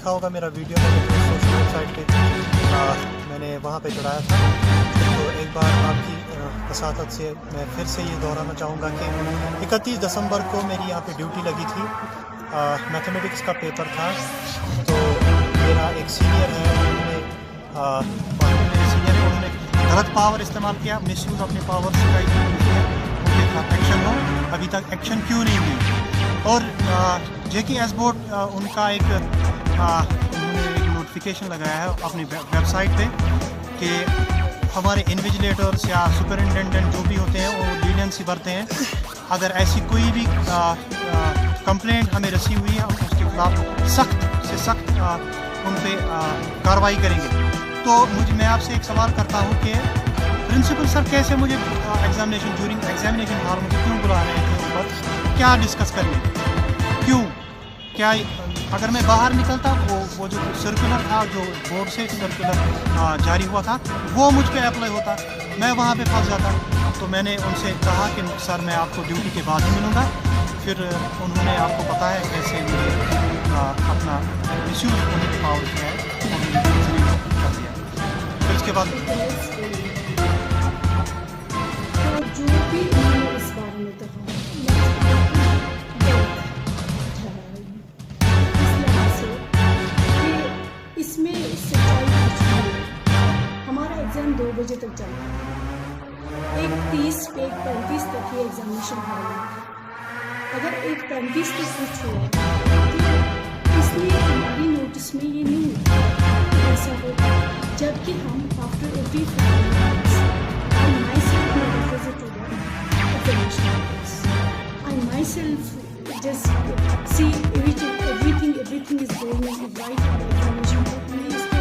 देखा होगा मेरा वीडियो मैंने सोशल वेबसाइट पे मैंने वहाँ पे चढ़ाया था। तो एक बार आपकी वसातत से मैं फिर से ये दोहराना चाहूँगा कि 31 दिसंबर को मेरी यहाँ पे ड्यूटी लगी थी। मैथमेटिक्स का पेपर था। तो मेरा एक सीनियर है, उन्होंने गलत पावर इस्तेमाल किया, मिसयूज़ अपने पावर का उनके खिलाफ एक्शन हो। अभी तक एक्शन क्यों नहीं हुई? और JKS बोर्ड उनका एक नोटिफिकेशन लगाया है अपनी वेबसाइट पे कि हमारे इन्विजिलेटर्स या सुपरिटेंडेंट जो भी होते हैं वो लीनियंसी बरते हैं। अगर ऐसी कोई भी कंप्लेंट हमें रिसीव हुई है हम उसके खिलाफ सख्त से सख्त उन पर कार्रवाई करेंगे। तो मैं आपसे एक सवाल करता हूँ कि प्रिंसिपल सर कैसे मुझे एग्जामिनेशन ड्यूरिंग एग्जामिनेशन हॉल मुझे क्यों बुला रहे थे ऊपर? क्या डिस्कस करने? क्यों? क्या अगर मैं बाहर निकलता वो जो सर्कुलर था, जो बोर्ड से सर्कुलर जारी हुआ था, वो मुझ पे अप्लाई होता, मैं वहाँ पे फंस जाता। तो मैंने उनसे कहा कि सर मैं आपको ड्यूटी के बाद ही मिलूँगा। फिर उन्होंने, आपको पता है कैसे मुझे अपना मिसयूज़ होने की पावर किया है, कर दिया। फिर उसके बाद जो भी इस बारे में कहा इसमें सच्चाई कुछ नहीं है। हमारा एग्ज़ाम 2 बजे तक चला है। एक 30 पे 35 तक ये एग्जामिनेशन हो रहा है। अगर एक 35 तक कुछ हुआ तो इसलिए हमारी नोटिस में ये नहीं ऐसा होता, जबकि हम after every I myself just see everything is going right in the examination.